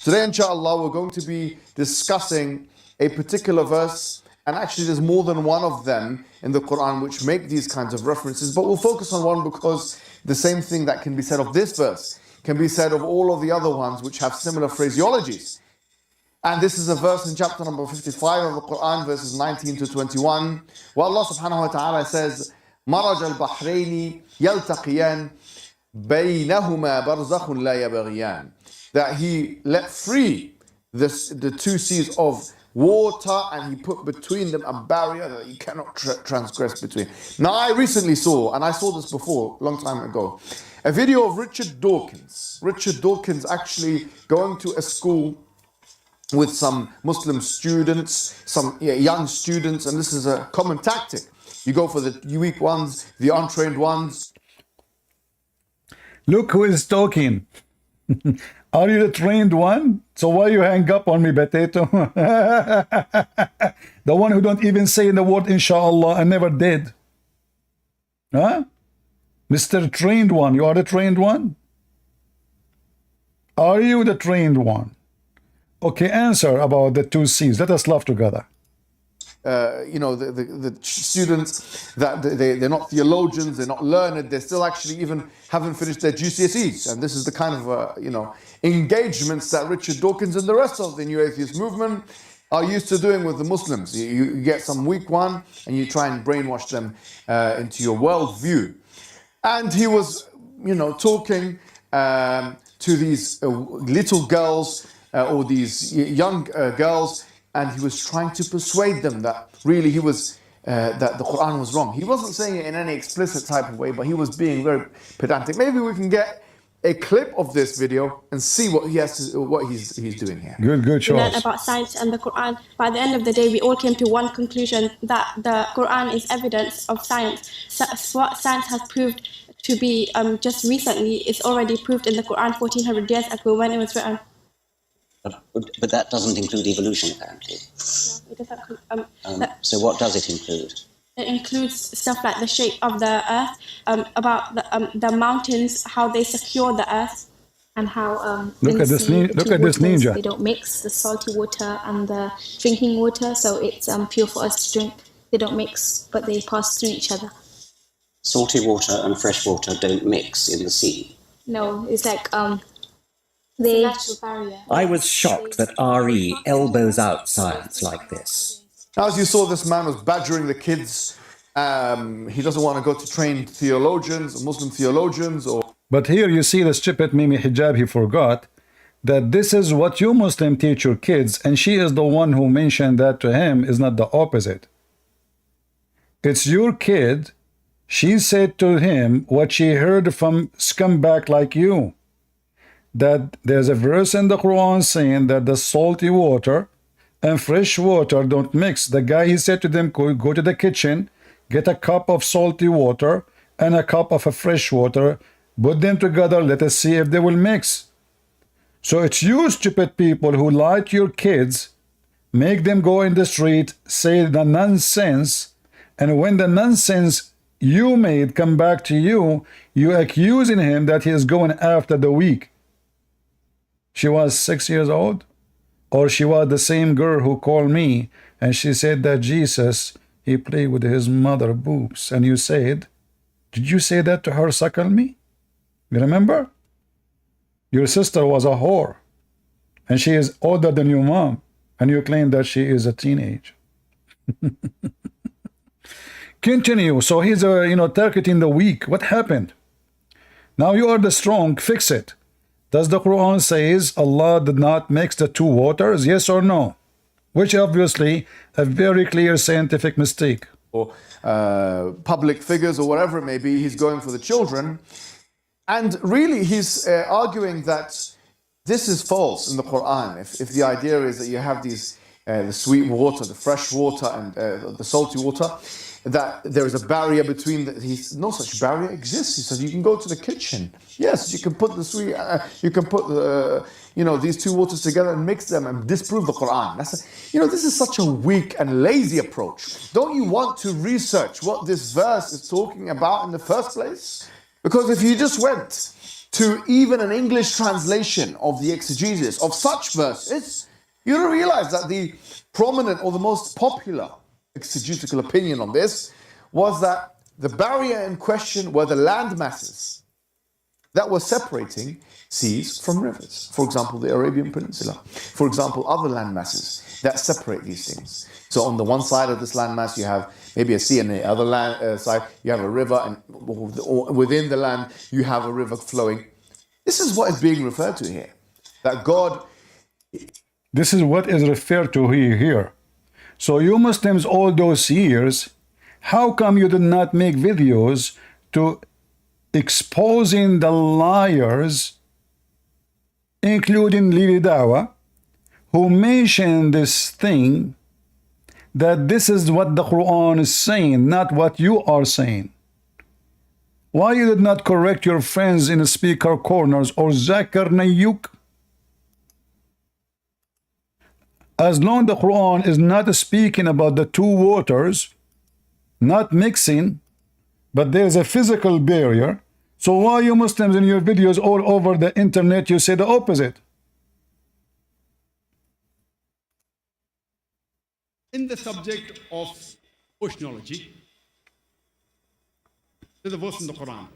Today, inshallah, we're going to be discussing a particular verse, and actually there's more than one of them in the Quran which make these kinds of references, but we'll focus on one because the same thing that can be said of this verse can be said of all of the other ones which have similar phraseologies. And this is a verse in chapter number 55 of the Quran, verses 19 to 21, where Allah subhanahu wa ta'ala says, مَرَجَ الْبَحْرَيْنِ يَلْتَقِيَانِ بَيْنَهُمَا بَرْزَخٌ لَا يَبْغِيَانِ, that He let free the two seas of water, and He put between them a barrier that you cannot transgress between. Now, I recently saw, and I saw this before, a long time ago, a video of Richard Dawkins. Richard Dawkins actually going to a school with some Muslim students, some young students, and this is a common tactic. You go for the weak ones, the untrained ones. Look who is talking. Are you the trained one? So why you hang up on me, potato? The one who don't even say the word inshallah and never did. Huh? Mr. Trained one, you are the trained one? Are you the trained one? Okay, answer about the two C's. Let us laugh together. The students that they're not theologians, they're not learned, they still actually even haven't finished their GCSEs, and this is the kind of engagements that Richard Dawkins and the rest of the New Atheist movement are used to doing with the Muslims. You get some weak one and you try and brainwash them into your worldview. And he was, talking to these little girls or these young girls, and he was trying to persuade them that really he was that the Quran was wrong. He wasn't saying it in any explicit type of way, but he was being very pedantic. Maybe we can get a clip of this video and see what he's doing here. Good choice. We learned about science and the Quran. By the end of the day, we all came to one conclusion, that the Quran is evidence of science. So what science has proved to be just recently is already proved in the Quran 1400 years ago when it was written. But that doesn't include evolution, apparently. No, it doesn't. So what does it include? It includes stuff like the shape of the earth, about the mountains, how they secure the earth, and how look at this ninja. They don't mix the salty water and the drinking water, so it's pure for us to drink. They don't mix, but they pass through each other. Salty water and fresh water don't mix in the sea. No, it's like they. Natural barrier. I was shocked that RE elbows out science like this. As you saw, this man was badgering the kids. He doesn't want to go to trained theologians, Muslim theologians, or... But here you see the stupid Mimi Hijab, he forgot that this is what you Muslim teach your kids, and she is the one who mentioned that to him, is not the opposite. It's your kid. She said to him what she heard from scumbag like you, that there's a verse in the Quran saying that the salty water and fresh water don't mix. The guy, he said to them, go to the kitchen, get a cup of salty water and a cup of a fresh water, put them together, let us see if they will mix. So it's you stupid people who like your kids, make them go in the street, say the nonsense, and when the nonsense you made come back to you, you accusing him that he is going after the weak. She was 6 years old, or she was the same girl who called me and she said that Jesus, he played with his mother boobs, and you said, did you say that to her, suckle me? You remember? Your sister was a whore and she is older than your mom, and you claim that she is a teenage. Continue. So he's targeting the weak. What happened? Now you are the strong, fix it. Does the Quran says Allah did not mix the two waters? Yes or no? Which obviously a very clear scientific mistake. Or public figures or whatever it may be, he's going for the children. And really he's arguing that this is false in the Quran. If the idea is that you have these the sweet water, the fresh water, and the salty water, that there is a barrier between no such barrier exists. He says you can go to the kitchen. Yes, you can put the sweet, you can put the, these two waters together and mix them and disprove the Quran. This is such a weak and lazy approach. Don't you want to research what this verse is talking about in the first place? Because if you just went to even an English translation of the exegesis of such verses, you don't realize that the prominent or the most popular exegetical opinion on this was that the barrier in question were the land masses that were separating seas from rivers. For example, the Arabian Peninsula. For example, other land masses that separate these things. So on the one side of this land mass, you have maybe a sea, and the other side, you have a river, and within the land, you have a river flowing. This is what is being referred to here. That God... This is what is referred to here. So you Muslims all those years, how come you did not make videos to exposing the liars, including Lili Dawa, who mentioned this thing, that this is what the Quran is saying, not what you are saying? Why you did not correct your friends in the speaker corners or Zakir Nayyuk? As long the Quran is not speaking about the two waters, not mixing, but there's a physical barrier, so why you Muslims in your videos all over the internet you say the opposite? In the subject of oceanology, there's a verse in the Quran,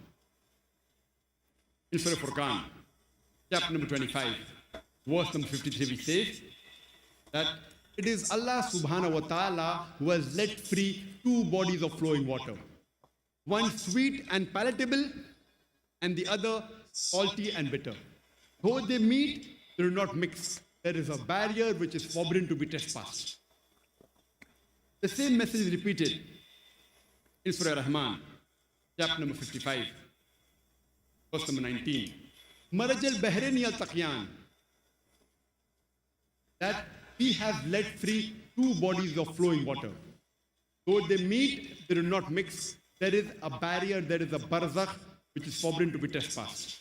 in Surah Furqan, chapter number 25, verse number 53, which says that it is Allah subhanahu wa ta'ala who has let free two bodies of flowing water, one sweet and palatable, and the other salty and bitter. Though they meet, they do not mix. There is a barrier which is forbidden to be trespassed. The same message is repeated in Surah Rahman, chapter number 55, verse number 19. Maraj al-Bahrain al-Taqyan, that He has let free two bodies of flowing water. Though they meet, they do not mix. There is a barrier, there is a barzakh, which is forbidden to be trespassed.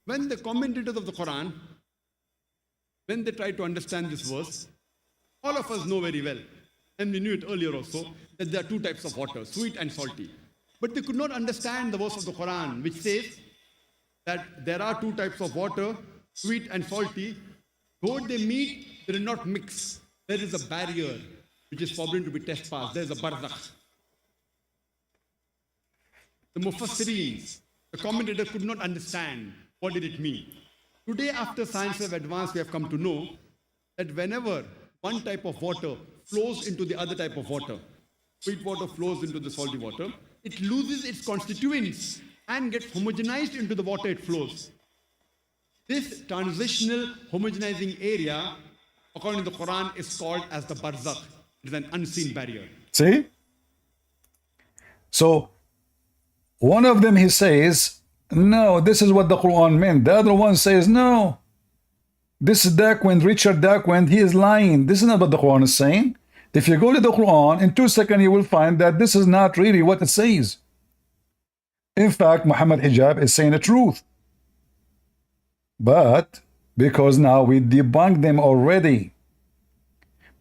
When the commentators of the Quran, when they try to understand this verse, all of us know very well, and we knew it earlier also, that there are two types of water, sweet and salty. But they could not understand the verse of the Quran, which says that there are two types of water, sweet and salty. Though they meet, they do not mix. There is a barrier which is forbidden to be trespassed. There is a barzakh. The Mufassirin, the commentator, could not understand what did it mean. Today, after science have advanced, we have come to know that whenever one type of water flows into the other type of water, sweet water flows into the salty water, it loses its constituents and gets homogenized into the water it flows. This transitional homogenizing area, according to the Quran, is called as the barzakh. It is an unseen barrier. See? So, one of them he says, no, this is what the Quran meant. The other one says, no, this is Darkwind, Richard Darkwind, he is lying. This is not what the Quran is saying. If you go to the Quran, in 2 seconds you will find that this is not really what it says. In fact, Muhammad Hijab is saying the truth. But because now we debunked them already.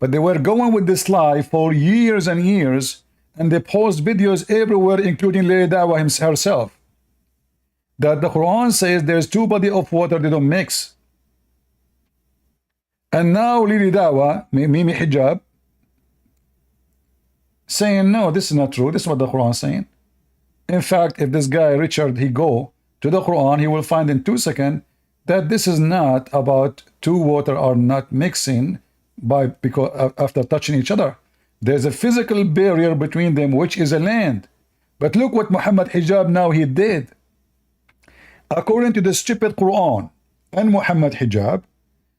But they were going with this lie for years and years, and they post videos everywhere, including Lili Dawa herself, that the Quran says there's two bodies of water, they don't mix. And now Lili Dawa, Mimi Hijab, saying, no, this is not true. This is what the Quran is saying. In fact, if this guy, Richard, he go to the Quran, he will find in 2 seconds that this is not about two water are not mixing because after touching each other. There's a physical barrier between them, which is a land. But look what Muhammad Hijab now he did. According to the stupid Quran and Muhammad Hijab,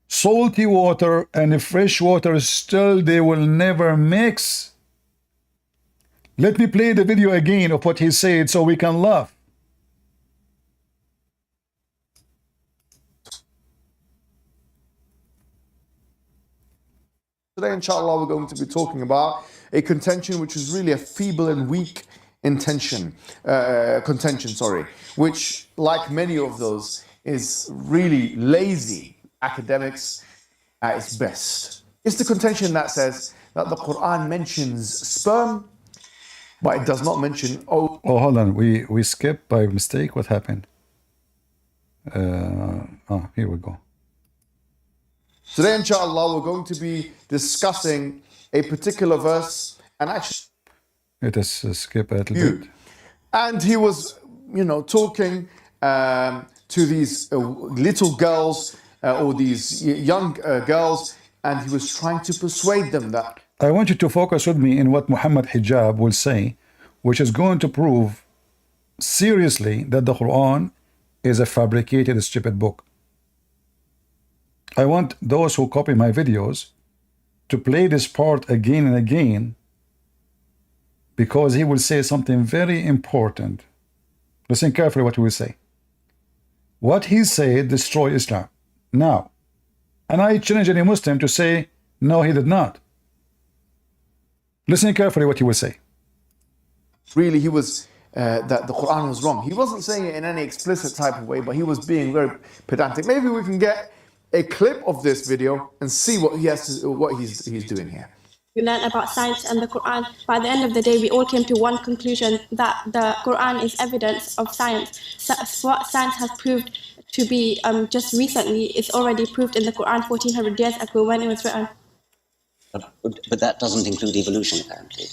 salty water and fresh water still they will never mix. Let me play the video again of what he said so we can laugh. Today, inshallah, we're going to be talking about a contention which is really a feeble and weak contention, which, like many of those, is really lazy academics at its best. It's the contention that says that the Quran mentions sperm, but it does not mention... Oh, hold on. We skipped by mistake. What happened? Here we go. Today, inshallah, we're going to be discussing a particular verse and actually Let us skip a little bit. And he was, talking to these little girls or these young girls, and he was trying to persuade them that. I want you to focus with me in what Muhammad Hijab will say, which is going to prove seriously that the Quran is a fabricated, stupid book. I want those who copy my videos to play this part again and again, because he will say something very important. Listen carefully what he will say. What he said destroy Islam. Now, and I challenge any Muslim to say, no, he did not. Listen carefully what he will say. Really, he was, that the Quran was wrong. He wasn't saying it in any explicit type of way, but he was being very pedantic. Maybe we can get a clip of this video and see what he's doing here. We learn about science and the Quran. By the end of the day, we all came to one conclusion, that the Quran is evidence of science. What science has proved to be just recently is already proved in the Quran 1400 years ago when it was written. But that doesn't include evolution, apparently.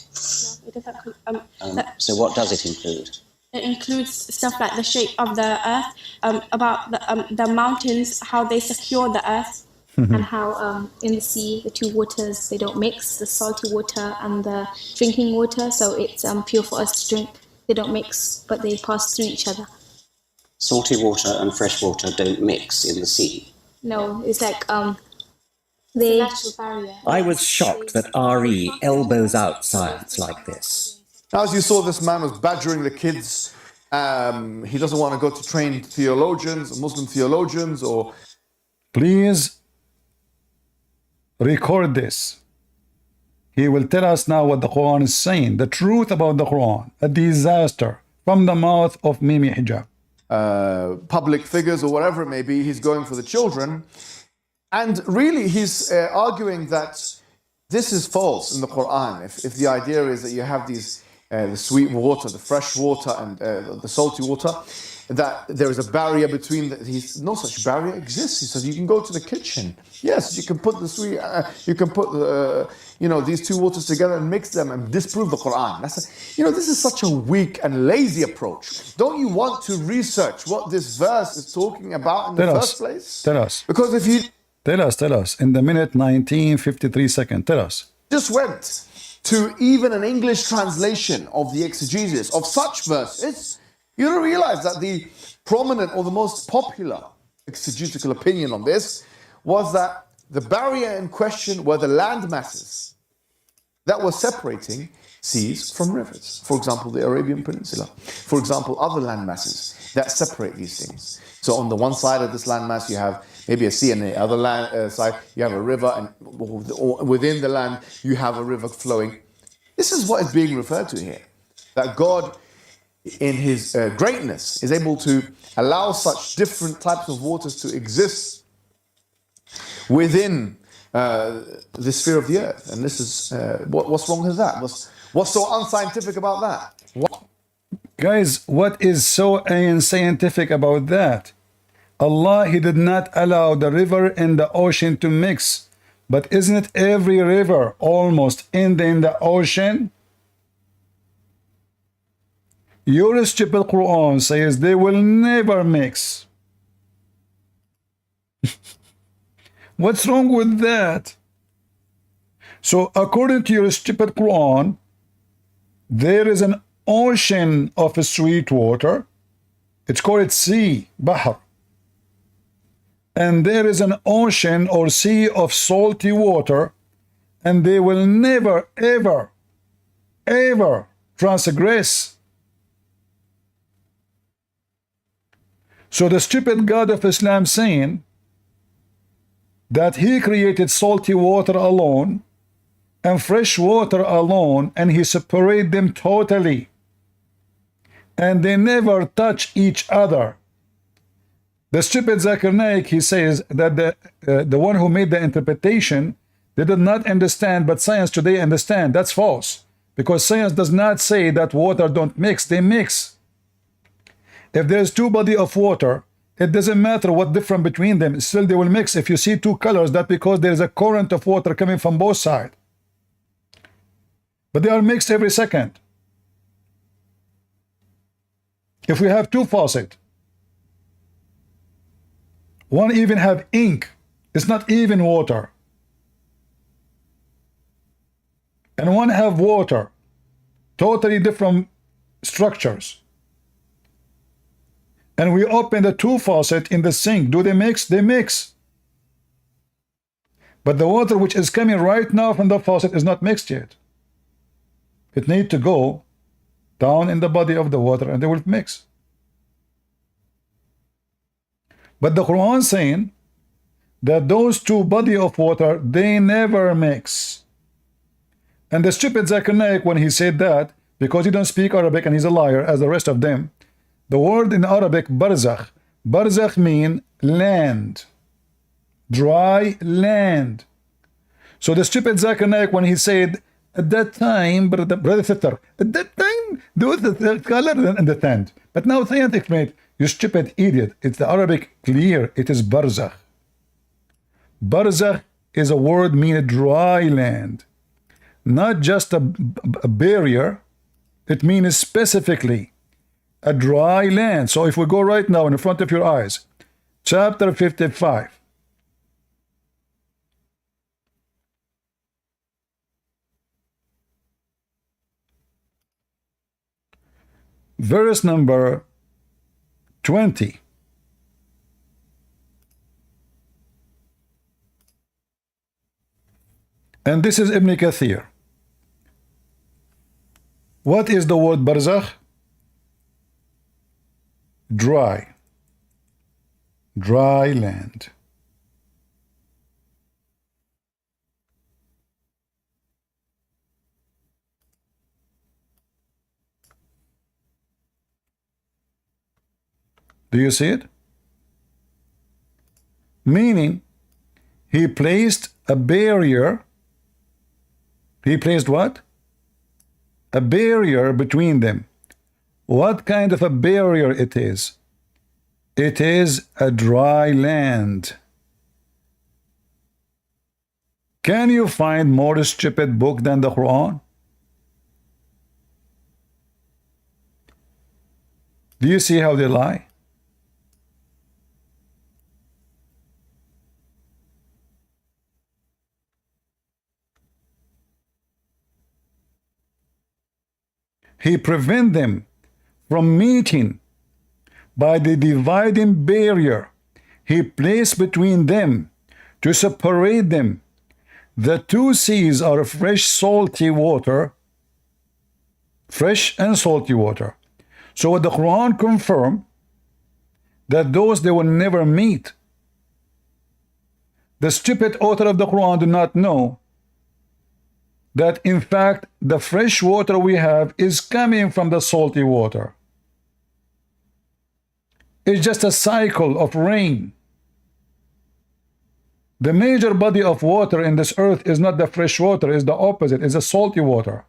No, it doesn't. So what does it include? It includes stuff like the shape of the earth, about the mountains, how they secure the earth. And how in the sea, the two waters, they don't mix, the salty water and the drinking water, so it's pure for us to drink. They don't mix, but they pass through each other. Salty water and fresh water don't mix in the sea. No, it's like they... Natural barrier. I was shocked that RE elbows out science like this. Now, as you saw, this man was badgering the kids. He doesn't want to go to trained theologians, Muslim theologians, or... Please record this. He will tell us now what the Quran is saying, the truth about the Quran, a disaster from the mouth of Mimi Hijab. Public figures or whatever it may be, he's going for the children. And really, he's arguing that this is false in the Quran. If the idea is that you have these, the sweet water, the fresh water, and the salty water, that there is a barrier between no such barrier exists. He says you can go to the kitchen. Yes, you can put the sweet, you can put these two waters together and mix them and disprove the Quran. This is such a weak and lazy approach. Don't you want to research what this verse is talking about in the first place? Tell us. Because if you tell us in the minute 19:53 seconds. Tell us. Just went to even an English translation of the exegesis of such verses, you don't realize that the prominent or the most popular exegetical opinion on this was that the barrier in question were the land masses that were separating seas from rivers. For example, the Arabian Peninsula. For example, other land masses that separate these things. So on the one side of this land mass, you have maybe a sea, and the other side, you have a river, and within the land, you have a river flowing. This is what is being referred to here. That God, in his greatness, is able to allow such different types of waters to exist within the sphere of the earth. And this is, what's wrong with that? What's so unscientific about that? Guys, what is so unscientific about that? Allah, he did not allow the river and the ocean to mix. But isn't it every river almost in the ocean? Your stupid Quran says they will never mix. What's wrong with that? So according to your stupid Quran, there is an ocean of sweet water. It's called sea, Bahr. And there is an ocean or sea of salty water, and they will never, ever, ever transgress. So the stupid God of Islam saying that he created salty water alone and fresh water alone, and he separated them totally, and they never touch each other. The stupid Zakir Naik, he says that the one who made the interpretation, they did not understand, but science today understand. That's false, because science does not say that water don't mix. They mix. If there's two bodies of water It doesn't matter what different between them. Still, they will mix. If you see two colors, that's because there is a current of water coming from both sides. But they are mixed every second. If we have two faucets, one even have ink. It's not even water. And one have water. Totally different structures. And we open the two faucets in the sink. Do they mix? They mix. But the water which is coming right now from the faucet is not mixed yet. It needs to go down in the body of the water and they will mix. But the Quran is saying that those two body of water, they never mix. And the stupid Zakir Naik, when he said that, because he don't speak Arabic and he's a liar as the rest of them, the word in Arabic, barzakh. Barzakh mean land. Dry land. So the stupid Zakir Naik, when he said, at that time, brother Thitter, at that time, there was the color and the sand. But now scientists made, you stupid idiot. It's the Arabic clear. It is barzakh. Barzakh is a word meaning dry land. Not just a barrier. It means specifically a dry land. So if we go right now in front of your eyes, chapter 55. Verse number 20. And this is Ibn Kathir. What is the word barzakh? Dry. Dry land. Do you see it? Meaning, he placed a barrier. He placed what? A barrier between them. What kind of a barrier it is? It is a dry land. Can you find more stupid book than the Quran? Do you see how they lie? He prevent them from meeting by the dividing barrier he placed between them to separate them. The two seas are fresh salty water, fresh and salty water. So what the Quran confirm that those they will never meet. The stupid author of the Quran do not know that in fact the fresh water we have is coming from the salty water. It's just a cycle of rain. The major body of water in this earth is not the fresh water, it's the opposite, it's the salty water.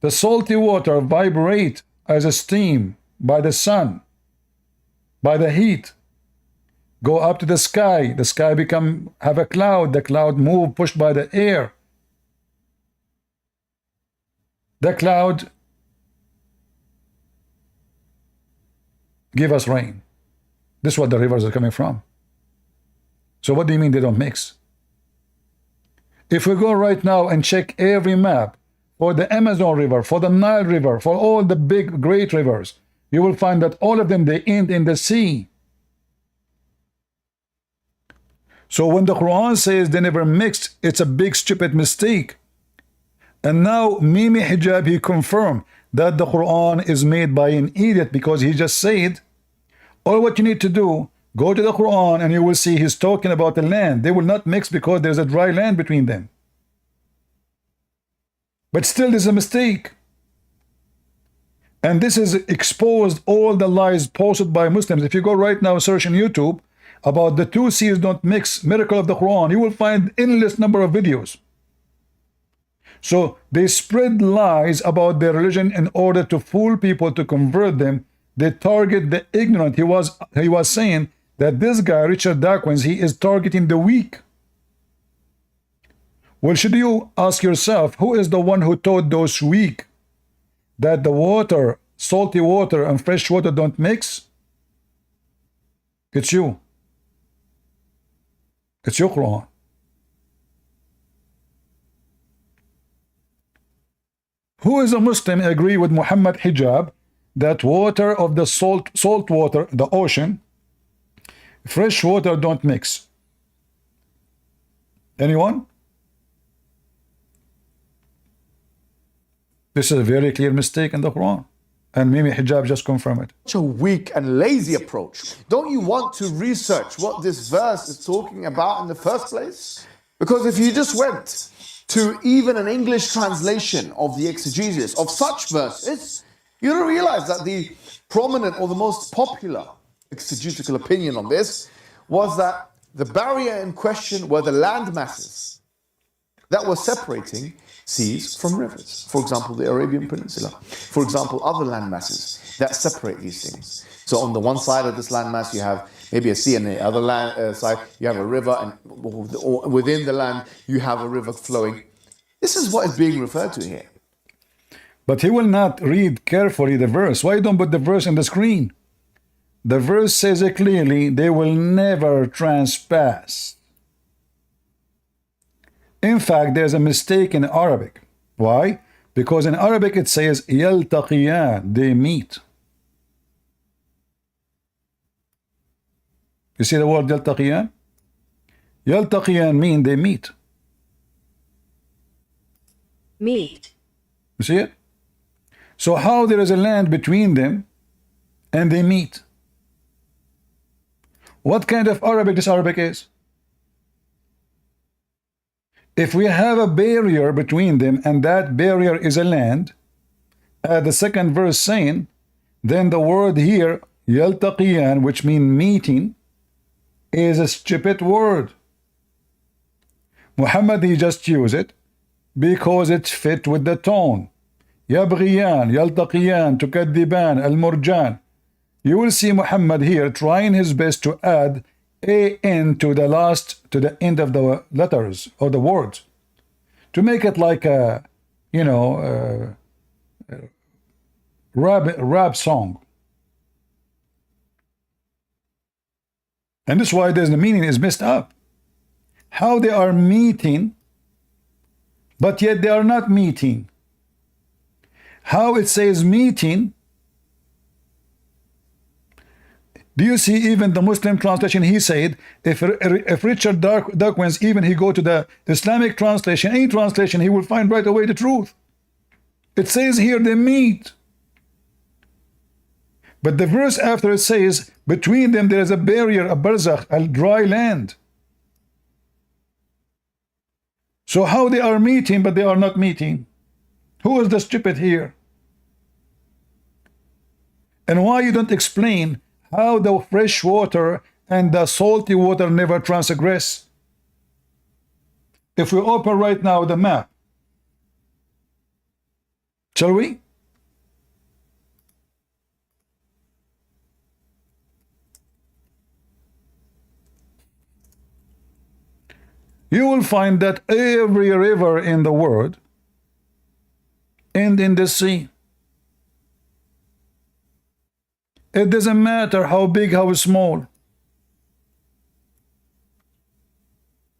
The salty water vibrate as a steam by the sun, by the heat, go up to the sky have a cloud, the cloud move pushed by the air. The cloud give us rain. This is what the rivers are coming from. So what do you mean they don't mix? If we go right now and check every map for the Amazon River, for the Nile River, for all the big great rivers, you will find that all of them, they end in the sea. So when the Quran says they never mixed, it's a big stupid mistake. And now Mimi Hijab, he confirmed that the Quran is made by an idiot, because he just said, all what you need to do, go to the Quran and you will see he's talking about the land. They will not mix because there's a dry land between them. But still there's a mistake. And this is exposed all the lies posted by Muslims. If you go right now search on YouTube about the two seas don't mix, miracle of the Quran, you will find endless number of videos. So they spread lies about their religion in order to fool people, to convert them. They target the ignorant. He was saying that this guy, Richard Dawkins, he is targeting the weak. Well, should you ask yourself, who is the one who taught those weak that the water, salty water and fresh water don't mix? It's you. It's your Quran. Who is a Muslim agree with Muhammad Hijab that water of the salt water, the ocean, fresh water don't mix? Anyone? This is a very clear mistake in the Quran. And Mimi Hijab just confirmed it. Such a weak and lazy approach. Don't you want to research what this verse is talking about in the first place? Because if you just went to even an English translation of the exegesis of such verses, you don't realize that the prominent or the most popular exegetical opinion on this was that the barrier in question were the land masses that were separating seas from rivers. For example, the Arabian Peninsula. For example, other land masses that separate these things. So on the one side of this land mass, you have maybe a sea, and the other side, you have a river, and within the land, you have a river flowing. This is what is being referred to here. But he will not read carefully the verse. Why don't put the verse on the screen? The verse says it clearly, they will never transpass. In fact, there's a mistake in Arabic. Why? Because in Arabic it says يَلْتَقِيَانِ, they meet. You see the word يَلْتَقِيَانِ? يَلْتَقِيَانِ mean they meet. Meet. You see it? So how there is a land between them and they meet? What kind of Arabic this Arabic is? If we have a barrier between them and that barrier is a land, the second verse saying, then the word here, يَلْتَقِيَانِ, which means meeting, is a stupid word. Muhammad, he just used it because it fit with the tone. يَبْغِيَانِ, يَلْتَقِيَانِ, تُكَذِّبَانِ, الْمُرْجَانِ. You will see Muhammad here trying his best to add an to the end of the letters or the words, to make it like a, rap song. And this is why the meaning is messed up. How they are meeting, but yet they are not meeting. How it says meeting. Do you see even the Muslim translation? He said, if Richard Dawkins, even he go to the Islamic translation, any translation, he will find right away the truth. It says here they meet. But the verse after it says, between them there is a barrier, a barzakh, a dry land. So how they are meeting, but they are not meeting? Who is the stupid here? And why you don't explain how the fresh water and the salty water never transgress? If we open right now the map, shall we? You will find that every river in the world ends in the sea. It doesn't matter how big, how small.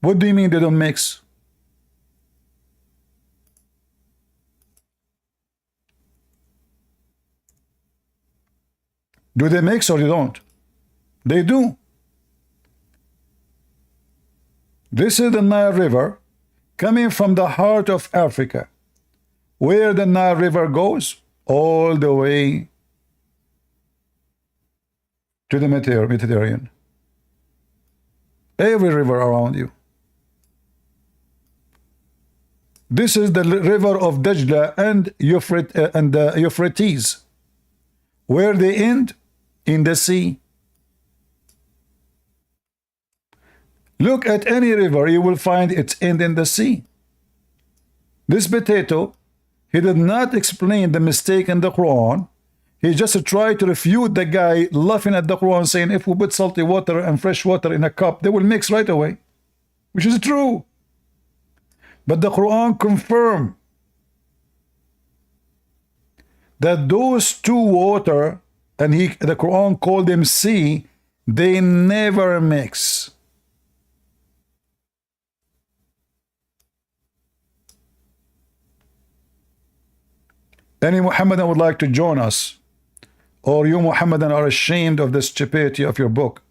What do you mean they don't mix? Do they mix or they don't? They do. This is the Nile River coming from the heart of Africa. Where the Nile River goes? All the way to the Mediterranean. Every river around you. This is the river of Dajla and Euphrates. Where they end? In the sea. Look at any river, you will find its end in the sea. This potato, he did not explain the mistake in the Quran. He just tried to refute the guy laughing at the Quran, saying if we put salty water and fresh water in a cup, they will mix right away, which is true. But the Quran confirmed that those two water, and the Quran called them sea, they never mix. Any Muhammadan would like to join us, or you Muhammadan are ashamed of the stupidity of your book?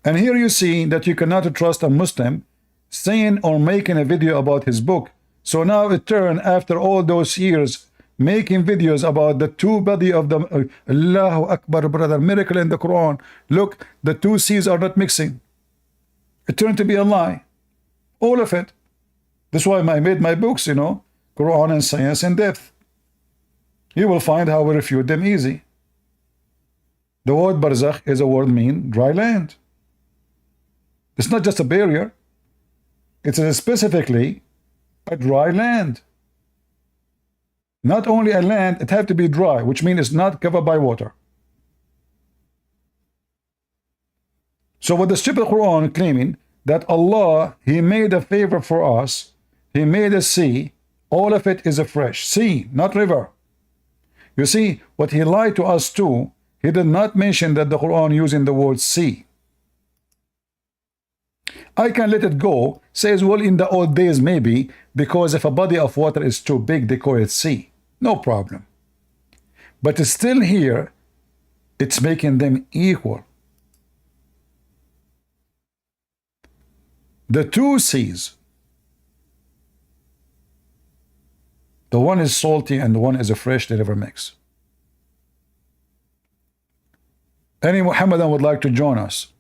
And here you see that you cannot trust a Muslim saying or making a video about his book. So now it turned, after all those years making videos about the two body of the Allahu Akbar, brother, miracle in the Quran. Look, the two seas are not mixing. It turned to be a lie. All of it. That's why I made my books, you know, Quran and Science in Depth. You will find how we refute them easy. The word barzakh is a word mean dry land. It's not just a barrier. It's specifically a dry land. Not only a land, it has to be dry, which means it's not covered by water. So what the stupid Quran claiming that Allah, He made a favor for us, He made a sea, all of it is a fresh sea, not river. You see, what He lied to us too, He did not mention that the Quran using the word sea. I can let it go, says, well, in the old days maybe, because if a body of water is too big, they call it sea. No problem. But it's still here, it's making them equal. The two seas, the one is salty and the one is a fresh, they never mix. Any Muhammadan would like to join us?